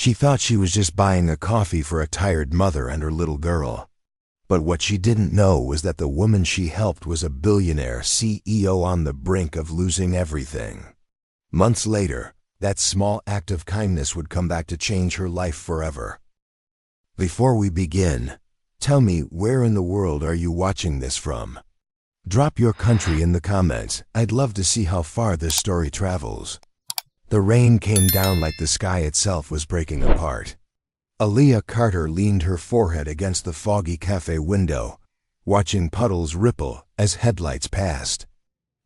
She thought she was just buying a coffee for a tired mother and her little girl. But what she didn't know was that the woman she helped was a billionaire CEO on the brink of losing everything. Months later, that small act of kindness would come back to change her life forever. Before we begin, tell me, where in the world are you watching this from? Drop your country in the comments. I'd love to see how far this story travels. The rain came down like the sky itself was breaking apart. Aaliyah Carter leaned her forehead against the foggy cafe window, watching puddles ripple as headlights passed.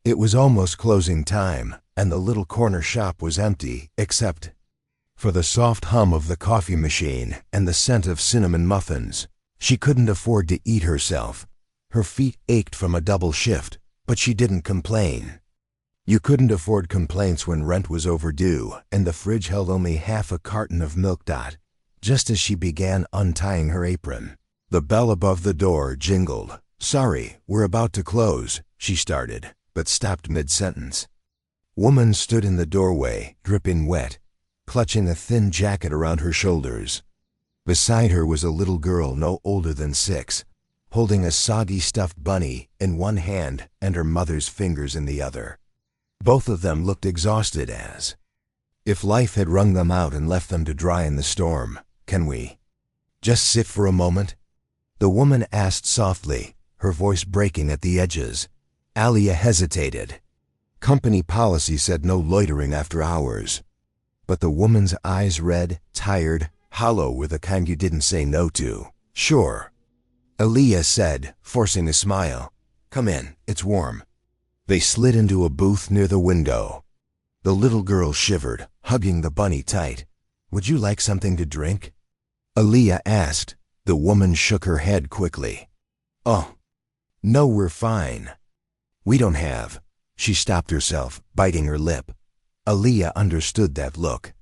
It was almost closing time, and the little corner shop was empty, except for the soft hum of the coffee machine and the scent of cinnamon muffins. She couldn't afford to eat herself. Her feet ached from a double shift, but she didn't complain. You couldn't afford complaints when rent was overdue and the fridge held only half a carton of milk. Just as she began untying her apron, the bell above the door jingled. "Sorry, we're about to close," she started, but stopped mid-sentence. Woman stood in the doorway, dripping wet, clutching a thin jacket around her shoulders. Beside her was a little girl no older than 6, holding a soggy stuffed bunny in one hand and her mother's fingers in the other. Both of them looked exhausted, as if life had wrung them out and left them to dry in the storm. "Can we just sit for a moment?" the woman asked softly, her voice breaking at the edges. Aaliyah hesitated. Company policy said no loitering after hours. But the woman's eyes read, tired, hollow, with the kind you didn't say no to. "Sure," Aaliyah said, forcing a smile. "Come in, it's warm." They slid into a booth near the window. The little girl shivered, hugging the bunny tight. "Would you like something to drink?" Aaliyah asked. The woman shook her head quickly. "Oh, no, we're fine." "We don't have." She stopped herself, biting her lip. Aaliyah understood that look.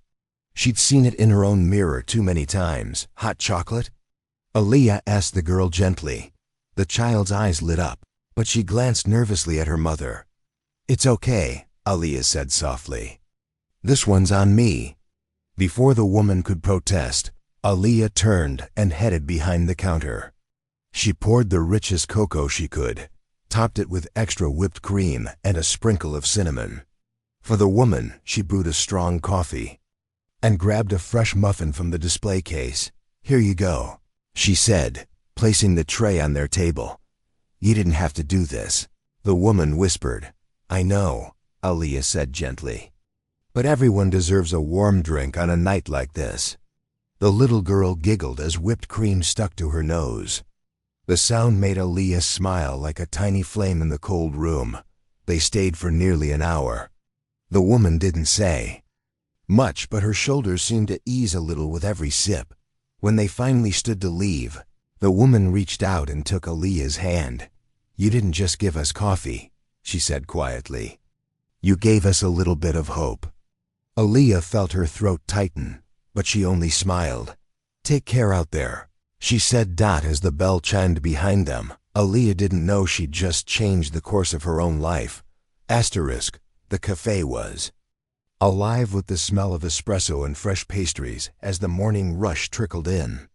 She'd seen it in her own mirror too many times. "Hot chocolate?" Aaliyah asked the girl gently. The child's eyes lit up, but she glanced nervously at her mother. "It's okay," Aaliyah said softly. "This one's on me." Before the woman could protest, Aaliyah turned and headed behind the counter. She poured the richest cocoa she could, topped it with extra whipped cream and a sprinkle of cinnamon. For the woman, she brewed a strong coffee and grabbed a fresh muffin from the display case. "Here you go," she said, placing the tray on their table. "You didn't have to do this," the woman whispered. "I know," Aaliyah said gently. "But everyone deserves a warm drink on a night like this." The little girl giggled as whipped cream stuck to her nose. The sound made Aaliyah smile like a tiny flame in the cold room. They stayed for nearly an hour. The woman didn't say much, but her shoulders seemed to ease a little with every sip. When they finally stood to leave, the woman reached out and took Aaliyah's hand. "You didn't just give us coffee," she said quietly. "You gave us a little bit of hope." Aaliyah felt her throat tighten, but she only smiled. "Take care out there," she said as the bell chimed behind them. Aaliyah didn't know she'd just changed the course of her own life. The cafe was alive with the smell of espresso and fresh pastries as the morning rush trickled in.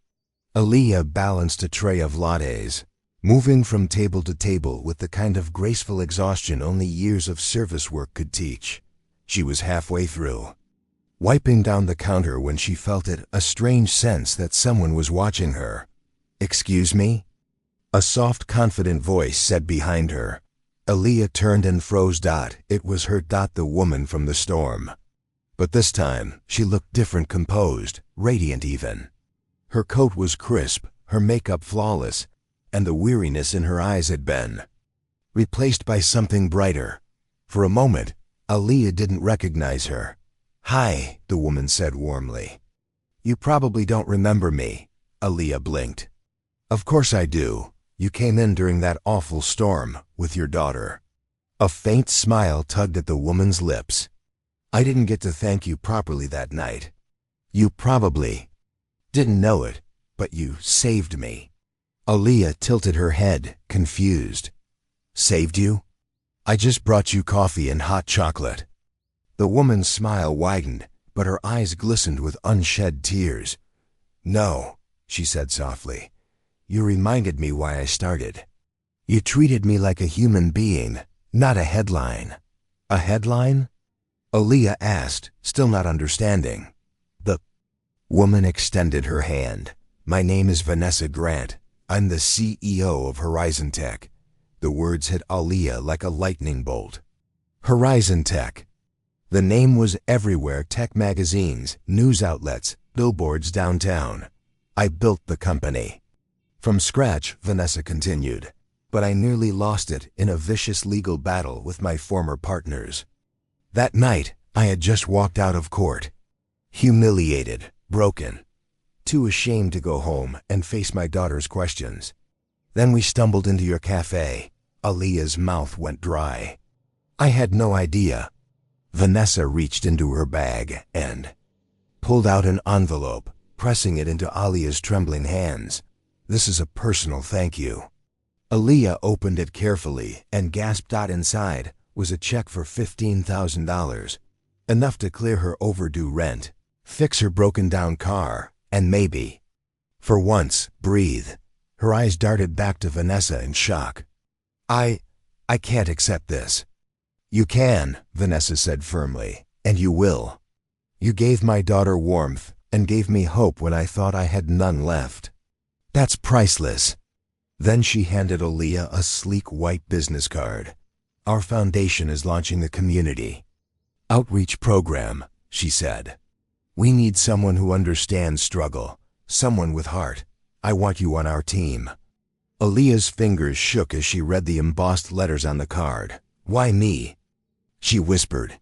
Aaliyah balanced a tray of lattes, moving from table to table with the kind of graceful exhaustion only years of service work could teach. She was halfway through, wiping down the counter when she felt a strange sense that someone was watching her. "Excuse me?" a soft, confident voice said behind her. Aaliyah turned and froze. It was her. The woman from the storm. But this time, she looked different, composed, radiant even. Her coat was crisp, her makeup flawless, and the weariness in her eyes had been replaced by something brighter. For a moment, Aaliyah didn't recognize her. "Hi," the woman said warmly. "You probably don't remember me." Aaliyah blinked. "Of course I do. You came in during that awful storm with your daughter." A faint smile tugged at the woman's lips. "I didn't get to thank you properly that night. You probably didn't know it, but you saved me." Aaliyah tilted her head, confused. "Saved you? I just brought you coffee and hot chocolate." The woman's smile widened, but her eyes glistened with unshed tears. "No," she said softly. "You reminded me why I started. You treated me like a human being, not a headline." "A headline?" Aaliyah asked, still not understanding. The woman extended her hand. "My name is Vanessa Grant. I'm the CEO of Horizon Tech." The words hit Aaliyah like a lightning bolt. Horizon Tech. The name was everywhere: tech magazines, news outlets, billboards downtown. "I built the company from scratch," Vanessa continued, "but I nearly lost it in a vicious legal battle with my former partners. That night, I had just walked out of court, humiliated, broken, too ashamed to go home and face my daughter's questions. Then we stumbled into your cafe." Aaliyah's mouth went dry. "I had no idea." Vanessa reached into her bag and pulled out an envelope, pressing it into Aaliyah's trembling hands. "This is a personal thank you." Aaliyah opened it carefully and gasped. Inside was a check for $15,000, enough to clear her overdue rent, fix her broken-down car, and maybe, for once, breathe. Her eyes darted back to Vanessa in shock. I can't accept this." "You can," Vanessa said firmly, "and you will. You gave my daughter warmth and gave me hope when I thought I had none left. That's priceless." Then she handed Aaliyah a sleek white business card. "Our foundation is launching the community outreach program," she said. "We need someone who understands struggle, someone with heart. I want you on our team." Aaliyah's fingers shook as she read the embossed letters on the card. "Why me?" she whispered.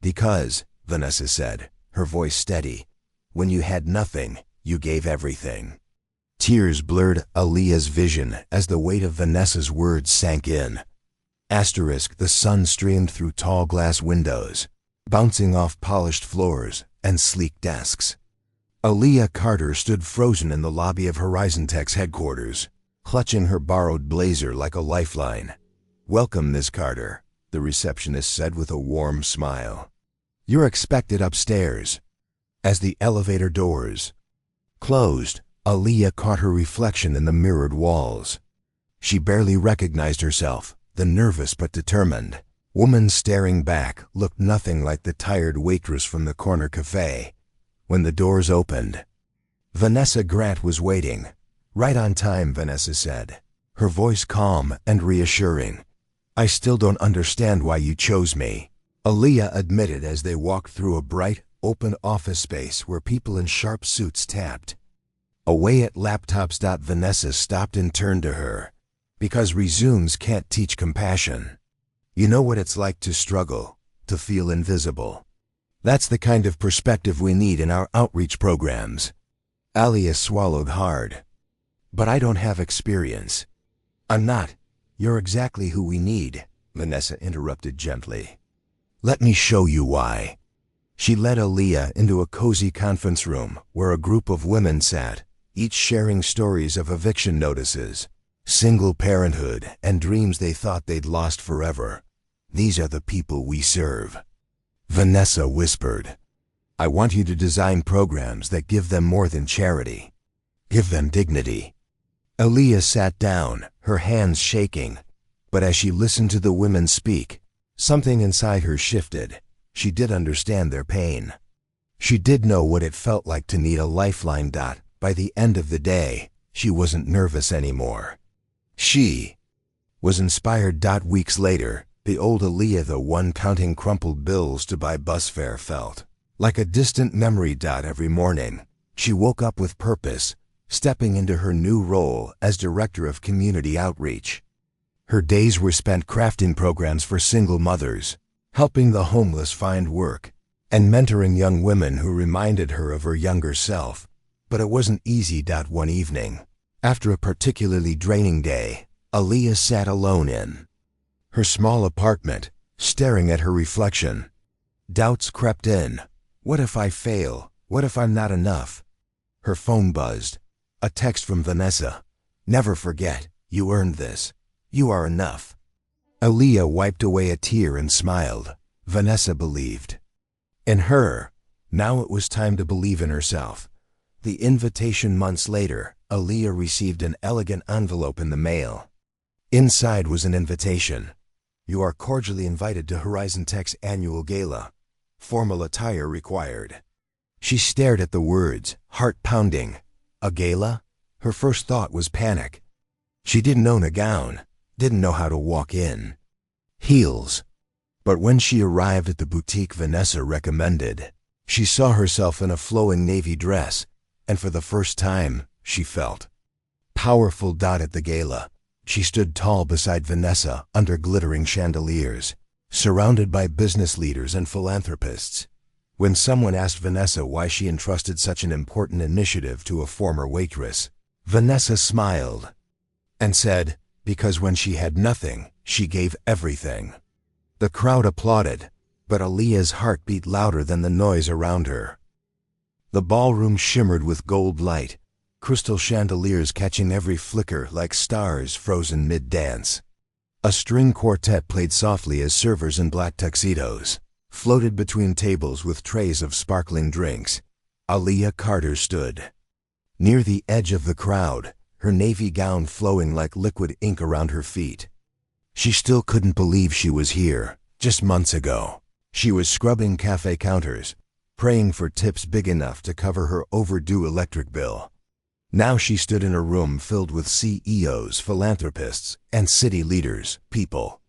"Because," Vanessa said, her voice steady, "when you had nothing, you gave everything." Tears blurred Aaliyah's vision as the weight of Vanessa's words sank in. The sun streamed through tall glass windows, bouncing off polished floors and sleek desks. Aaliyah Carter stood frozen in the lobby of Horizon Tech's headquarters, clutching her borrowed blazer like a lifeline. "Welcome, Miss Carter," the receptionist said with a warm smile. "You're expected upstairs." As the elevator doors closed, Aaliyah caught her reflection in the mirrored walls. She barely recognized herself. The nervous but determined woman staring back looked nothing like the tired waitress from the corner cafe. When the doors opened, Vanessa Grant was waiting. "Right on time," Vanessa said, her voice calm and reassuring. "I still don't understand why you chose me," Aaliyah admitted as they walked through a bright, open office space where people in sharp suits tapped away at laptops. Vanessa stopped and turned to her. "Because resumes can't teach compassion. You know what it's like to struggle, to feel invisible. That's the kind of perspective we need in our outreach programs." Aaliyah swallowed hard. "But I don't have experience." "I'm not. You're exactly who we need," Vanessa interrupted gently. "Let me show you why." She led Aaliyah into a cozy conference room where a group of women sat, each sharing stories of eviction notices, single parenthood, and dreams they thought they'd lost forever. "These are the people we serve," Vanessa whispered. "I want you to design programs that give them more than charity. Give them dignity." Aaliyah sat down, her hands shaking, but as she listened to the women speak, something inside her shifted. She did understand their pain. She did know what it felt like to need a lifeline. By the end of the day, she wasn't nervous anymore. She was inspired. Weeks later, the old Aaliyah, the one counting crumpled bills to buy bus fare, felt like a distant memory. Every morning, she woke up with purpose, stepping into her new role as Director of Community Outreach. Her days were spent crafting programs for single mothers, helping the homeless find work, and mentoring young women who reminded her of her younger self. But it wasn't easy. One evening, after a particularly draining day, Aaliyah sat alone in her small apartment, staring at her reflection. Doubts crept in. What if I fail? What if I'm not enough? Her phone buzzed. A text from Vanessa. "Never forget, you earned this. You are enough." Aaliyah wiped away a tear and smiled. Vanessa believed in her. Now it was time to believe in herself. The invitation months later, Aaliyah received an elegant envelope in the mail. Inside was an invitation. You are cordially invited to Horizon Tech's annual gala. Formal attire required. She stared at the words, heart pounding. A gala? Her first thought was panic. She didn't own a gown, didn't know how to walk in. Heels. But when she arrived at the boutique Vanessa recommended, she saw herself in a flowing navy dress, and for the first time, she felt powerful. At the gala, she stood tall beside Vanessa under glittering chandeliers, surrounded by business leaders and philanthropists. When someone asked Vanessa why she entrusted such an important initiative to a former waitress, Vanessa smiled and said, because when she had nothing, she gave everything. The crowd applauded, but Aaliyah's heart beat louder than the noise around her. The ballroom shimmered with gold light, crystal chandeliers catching every flicker like stars frozen mid-dance. A string quartet played softly as servers in black tuxedos floated between tables with trays of sparkling drinks. Aaliyah Carter stood near the edge of the crowd, her navy gown flowing like liquid ink around her feet. She still couldn't believe she was here. Just months ago, she was scrubbing cafe counters, praying for tips big enough to cover her overdue electric bill. Now she stood in a room filled with CEOs, philanthropists, and city leaders, people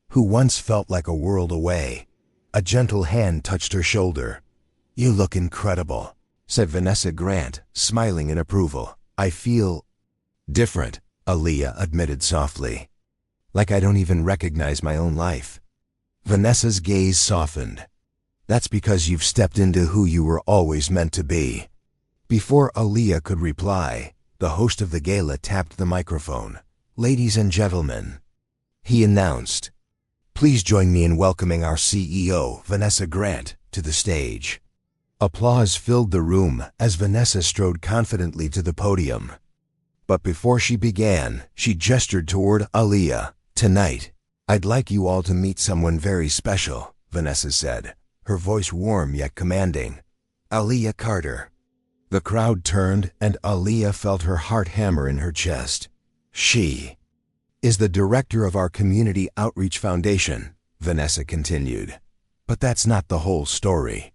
who once felt like a world away. A gentle hand touched her shoulder. "You look incredible," said Vanessa Grant, smiling in approval. "I feel different," Aaliyah admitted softly. "Like I don't even recognize my own life." Vanessa's gaze softened. "That's because you've stepped into who you were always meant to be." Before Aaliyah could reply, the host of the gala tapped the microphone. "Ladies and gentlemen," he announced, "please join me in welcoming our CEO, Vanessa Grant, to the stage." Applause filled the room as Vanessa strode confidently to the podium. But before she began, she gestured toward Aaliyah. "Tonight, I'd like you all to meet someone very special," Vanessa said, her voice warm yet commanding. "Aaliyah Carter." The crowd turned and Aaliyah felt her heart hammer in her chest. "She is the director of our Community Outreach Foundation," Vanessa continued. "But that's not the whole story.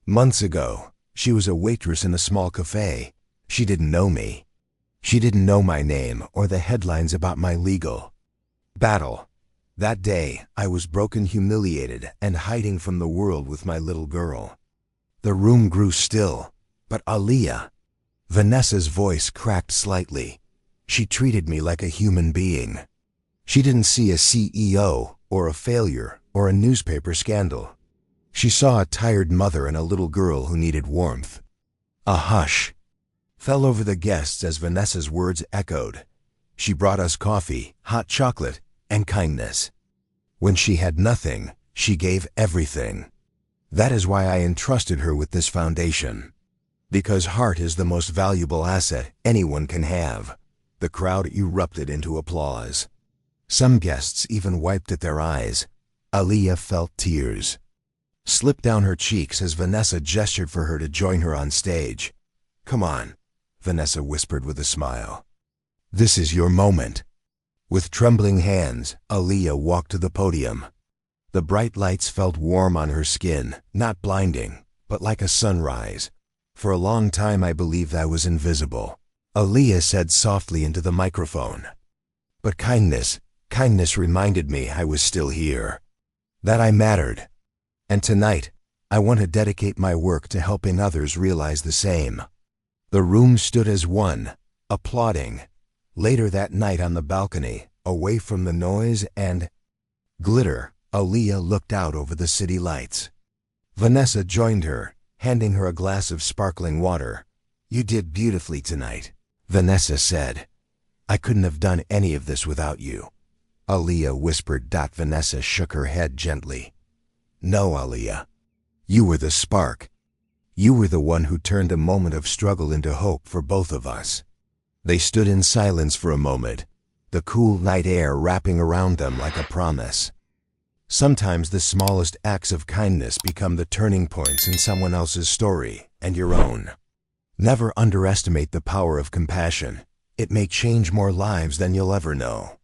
Months ago, she was a waitress in a small cafe. She didn't know me. She didn't know my name or the headlines about my legal battle. That day, I was broken, humiliated, and hiding from the world with my little girl." The room grew still. "But Aaliyah," Vanessa's voice cracked slightly, "she treated me like a human being. She didn't see a CEO or a failure or a newspaper scandal. She saw a tired mother and a little girl who needed warmth." A hush fell over the guests as Vanessa's words echoed. "She brought us coffee, hot chocolate, and kindness. When she had nothing, she gave everything. That is why I entrusted her with this foundation. Because heart is the most valuable asset anyone can have." The crowd erupted into applause. Some guests even wiped at their eyes. Aaliyah felt tears slip down her cheeks as Vanessa gestured for her to join her on stage. "Come on," Vanessa whispered with a smile. "This is your moment." With trembling hands, Aaliyah walked to the podium. The bright lights felt warm on her skin, not blinding, but like a sunrise. "For a long time I believed I was invisible," Aaliyah said softly into the microphone. "But kindness reminded me I was still here, that I mattered. And tonight, I want to dedicate my work to helping others realize the same." The room stood as one, applauding. Later that night on the balcony, away from the noise and glitter, Aaliyah looked out over the city lights. Vanessa joined her, handing her a glass of sparkling water. "You did beautifully tonight," Vanessa said. "I couldn't have done any of this without you," Aaliyah whispered. Vanessa shook her head gently. "No, Aaliyah. You were the spark. You were the one who turned a moment of struggle into hope for both of us." They stood in silence for a moment, the cool night air wrapping around them like a promise. Sometimes the smallest acts of kindness become the turning points in someone else's story and your own. Never underestimate the power of compassion. It may change more lives than you'll ever know.